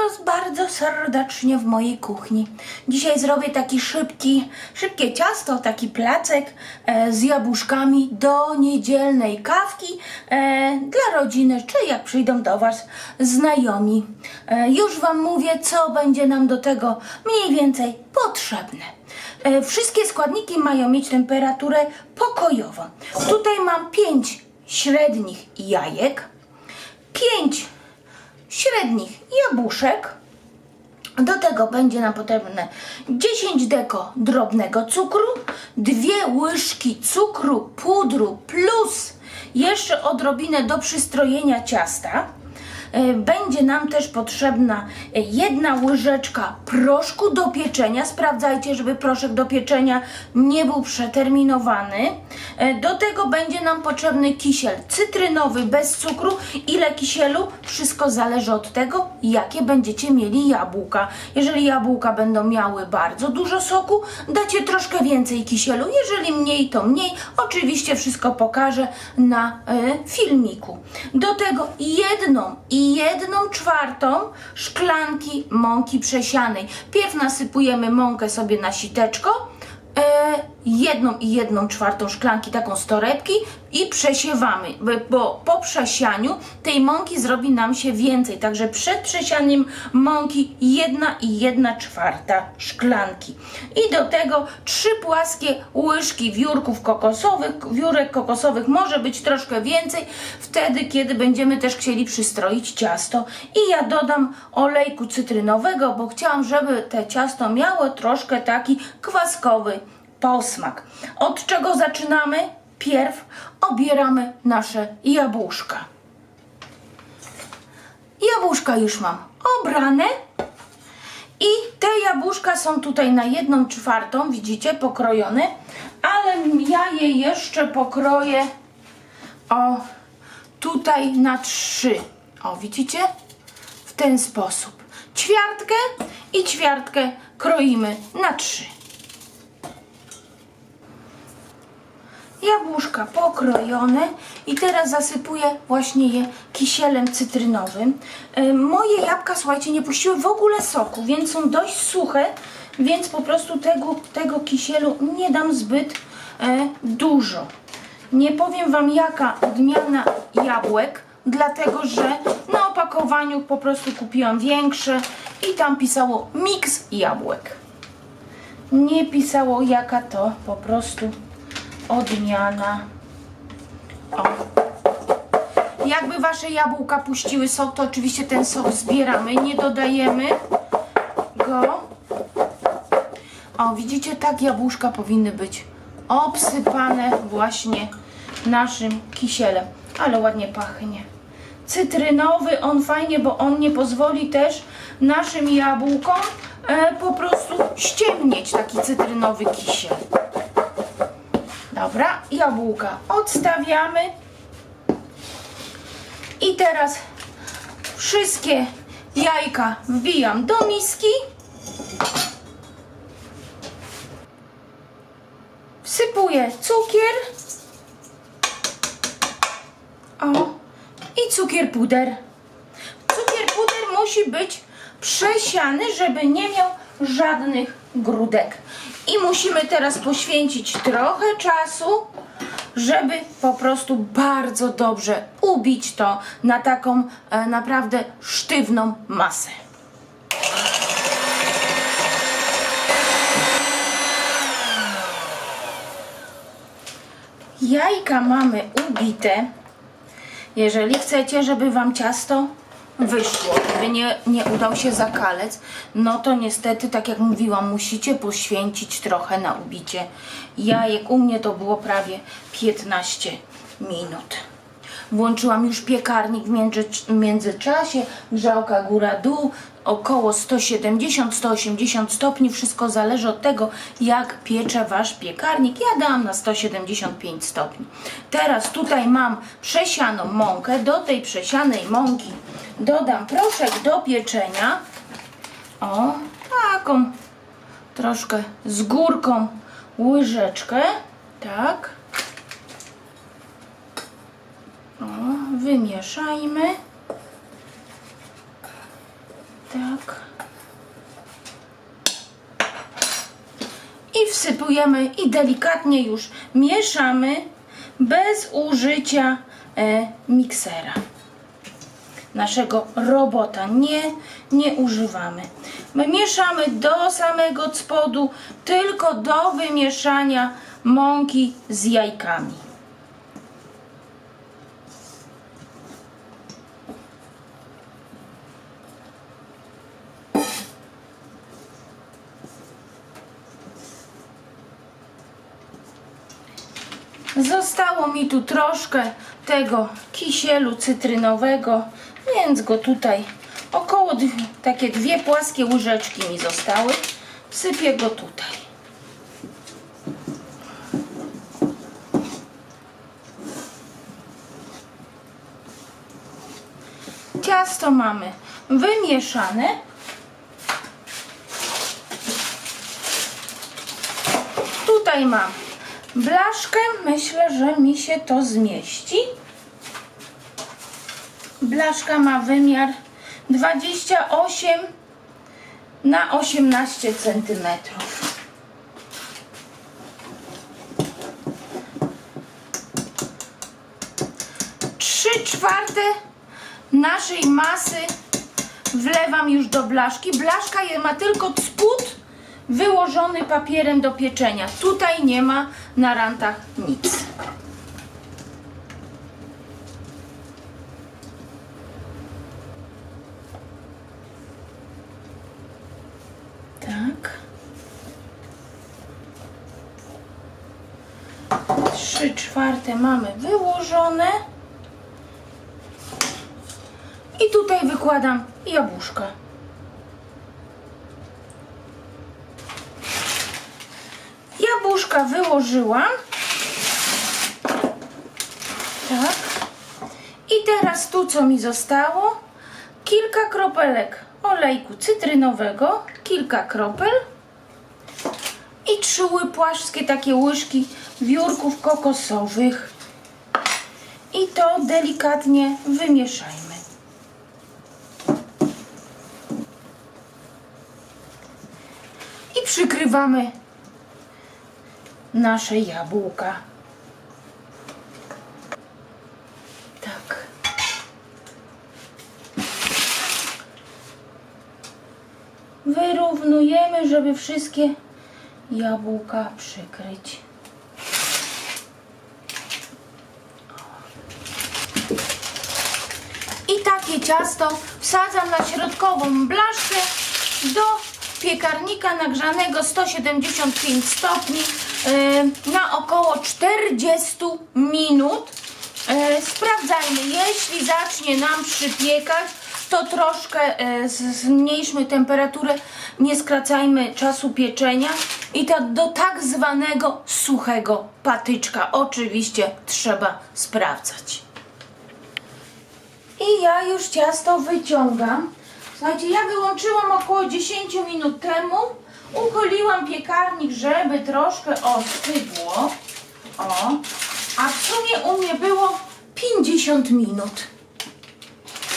Was bardzo serdecznie w mojej kuchni. Dzisiaj zrobię taki szybkie ciasto, taki placek z jabłuszkami do niedzielnej kawki dla rodziny, czy jak przyjdą do Was znajomi. Już Wam mówię, co będzie nam do tego mniej więcej potrzebne. Wszystkie składniki mają mieć temperaturę pokojową. Tutaj mam 5 średnich jajek, 5 średnich jabłuszek. Do tego będzie nam potrzebne 10 deko drobnego cukru, 2 łyżki cukru, pudru plus jeszcze odrobinę do przystrojenia ciasta. Będzie nam też potrzebna 1 łyżeczka proszku do pieczenia. Sprawdzajcie, żeby proszek do pieczenia nie był przeterminowany. Do tego będzie nam potrzebny kisiel cytrynowy bez cukru. Ile kisielu? Wszystko zależy od tego, jakie będziecie mieli jabłka. Jeżeli jabłka będą miały bardzo dużo soku, dacie troszkę więcej kisielu. Jeżeli mniej, to mniej. Oczywiście wszystko pokażę na filmiku. Do tego 1/4 szklanki mąki przesianej. Pierw nasypujemy mąkę sobie na siteczko, 1/4 szklanki, taką z torebki, i przesiewamy, bo po przesianiu tej mąki zrobi nam się więcej, także przed przesianiem mąki 1/1/4 szklanki i do tego 3 płaskie łyżki wiórek kokosowych, może być troszkę więcej wtedy, kiedy będziemy też chcieli przystroić ciasto. I ja dodam olejku cytrynowego, bo chciałam, żeby te ciasto miało troszkę taki kwaskowy posmak. Od czego zaczynamy? Pierw obieramy nasze jabłuszka. Jabłuszka już mam obrane i te jabłuszka są tutaj na 1/4, widzicie, pokrojone, ale ja je jeszcze pokroję tutaj na 3. Widzicie? W ten sposób. Ćwiartkę i ćwiartkę kroimy na 3. Jabłuszka pokrojone i teraz zasypuję właśnie je kisielem cytrynowym. Moje jabłka, słuchajcie, nie puściły w ogóle soku, więc są dość suche, więc po prostu tego kisielu nie dam zbyt dużo. Nie powiem Wam, jaka odmiana jabłek, dlatego że na opakowaniu po prostu kupiłam większe i tam pisało miks jabłek. Nie pisało, jaka to po prostu odmiana. Jakby Wasze jabłka puściły sok, to oczywiście ten sok zbieramy, nie dodajemy go. Widzicie, tak jabłuszka powinny być obsypane właśnie naszym kisielem. Ale ładnie pachnie. Cytrynowy, on fajnie, bo on nie pozwoli też naszym jabłkom po prostu ściemnieć, taki cytrynowy kisiel. Dobra, jabłka odstawiamy i teraz wszystkie jajka wbijam do miski, wsypuję cukier i cukier puder. Cukier puder musi być przesiany, żeby nie miał żadnych grudek. I musimy teraz poświęcić trochę czasu, żeby po prostu bardzo dobrze ubić to na taką naprawdę sztywną masę. Jajka mamy ubite. Jeżeli chcecie, żeby Wam ciasto wyszło, żeby nie udał się zakalec, no to niestety, tak jak mówiłam, musicie poświęcić trochę na ubicie jajek. U mnie to było prawie 15 minut. Włączyłam już piekarnik w międzyczasie, grzałka góra-dół, około 170-180 stopni, wszystko zależy od tego, jak piecze Wasz piekarnik. Ja dałam na 175 stopni. Teraz tutaj mam przesianą mąkę, do tej przesianej mąki dodam proszek do pieczenia, taką troszkę z górką łyżeczkę, tak, wymieszajmy. Tak. I wsypujemy i delikatnie już mieszamy bez użycia miksera. Naszego robota nie używamy. My mieszamy do samego spodu, tylko do wymieszania mąki z jajkami. Zostało mi tu troszkę tego kisielu cytrynowego, więc go tutaj około takie 2 płaskie łyżeczki mi zostały. Wsypię go tutaj. Ciasto mamy wymieszane. Tutaj mam blaszkę, myślę, że mi się to zmieści. Blaszka ma wymiar 28 na 18 cm. Trzy czwarte naszej masy wlewam już do blaszki. Blaszka ma tylko spód wyłożony papierem do pieczenia. Tutaj nie ma na rantach nic. Tak. 3/4 mamy wyłożone. I tutaj wykładam jabłuszka. Jabłuszka wyłożyłam. Tak. I teraz tu, co mi zostało, kilka kropelek olejku cytrynowego, kilka kropel i 3 płaskie takie łyżki wiórków kokosowych. I to delikatnie wymieszajmy. I przykrywamy nasze jabłka. Tak. Wyrównujemy, żeby wszystkie jabłka przykryć. I takie ciasto wsadzam na środkową blaszkę do piekarnika nagrzanego 175 stopni na około 40 minut. Sprawdzajmy, jeśli zacznie nam przypiekać, to troszkę zmniejszmy temperaturę, nie skracajmy czasu pieczenia i tak do tak zwanego suchego patyczka. Oczywiście trzeba sprawdzać. I ja już ciasto wyciągam. Słuchajcie, ja wyłączyłam około 10 minut temu. Uchyliłam piekarnik, żeby troszkę ostygło. O, a w sumie u mnie było 50 minut.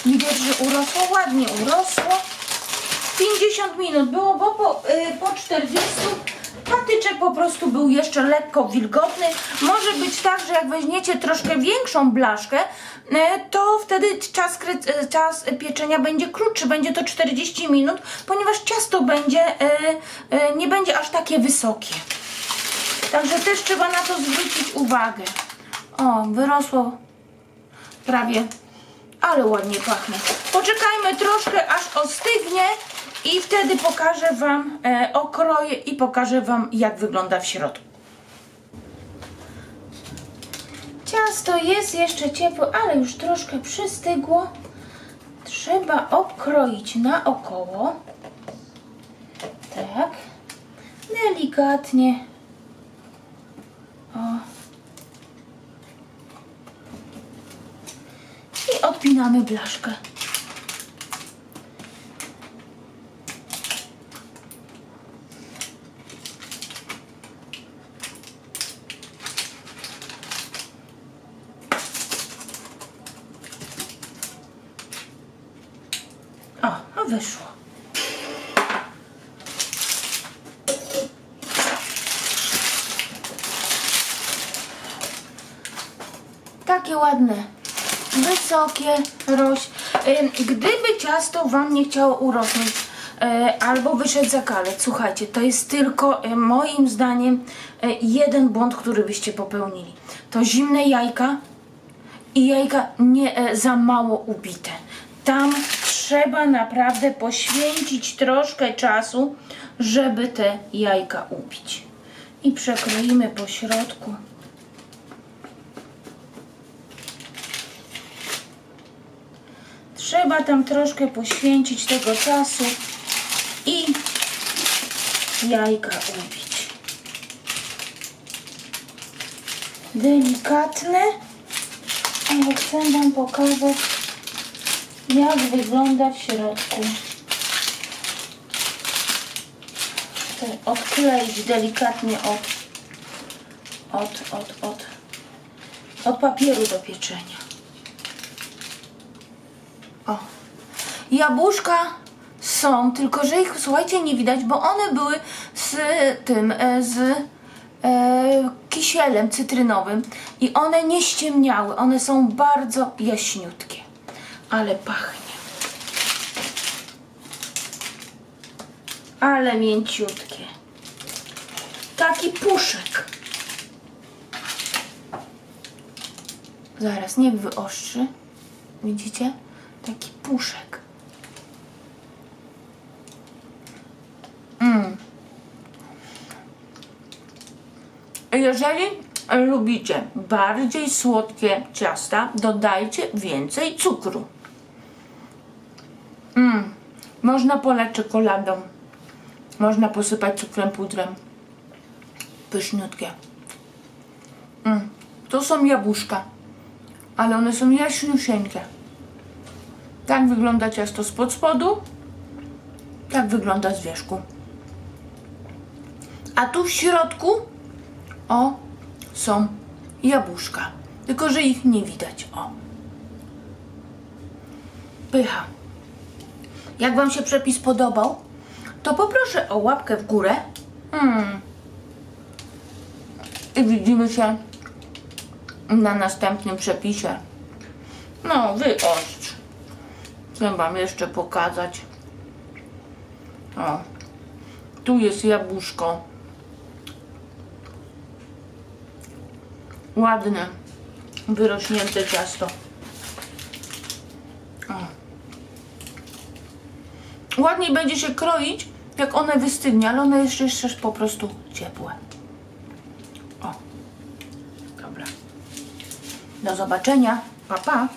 Widać, że urosło, ładnie urosło. 50 minut było, bo po 40 patyczek po prostu był jeszcze lekko wilgotny. Może być tak, że jak weźmiecie troszkę większą blaszkę, to wtedy czas pieczenia będzie krótszy, będzie to 40 minut, ponieważ ciasto nie będzie aż takie wysokie. Także też trzeba na to zwrócić uwagę. O, wyrosło prawie, ale ładnie pachnie. Poczekajmy troszkę, aż ostygnie i wtedy pokażę Wam, okroję i pokażę Wam, jak wygląda w środku. Ciasto jest jeszcze ciepłe, ale już troszkę przystygło. Trzeba obkroić naokoło. Tak. Delikatnie. O. I odpinamy blaszkę. O, wyszło. takie ładne, wysokie gdyby ciasto Wam nie chciało urosnąć albo wyszedł zakalec, słuchajcie, to jest tylko moim zdaniem jeden błąd, który byście popełnili. To zimne jajka i jajka nie za mało ubite. Tam trzeba naprawdę poświęcić troszkę czasu, żeby te jajka ubić. I przekroimy po środku. Trzeba tam troszkę poświęcić tego czasu i jajka ubić. Delikatne, ale chcę Wam pokazać, jak wygląda w środku. Chcę odkleić delikatnie od papieru do pieczenia. O, jabłuszka są, tylko że ich, słuchajcie, nie widać, bo one były z tym, kisielem cytrynowym i one nie ściemniały, one są bardzo jaśniutkie, ale pachnie. Ale mięciutkie. Taki puszek. Zaraz, niech wyostrzy. Widzicie? Taki puszek. Jeżeli lubicie bardziej słodkie ciasta, dodajcie więcej cukru. Można polać czekoladą. Można posypać cukrem pudrem. Pyszniutkie. To są jabłuszka, ale one są jaśniusieńkie. Tak wygląda ciasto spod spodu, tak wygląda z wierzchu. A tu w środku, o, są jabłuszka, tylko że ich nie widać, o. Pycha. Jak Wam się przepis podobał, to poproszę o łapkę w górę. I widzimy się na następnym przepisie. No, wyostrz. Chcę Wam jeszcze pokazać. O, tu jest jabłuszko. Ładne, wyrośnięte ciasto. O. Ładniej będzie się kroić, jak one wystygnie, ale one jeszcze po prostu ciepłe. O, dobra. Do zobaczenia. Pa, pa.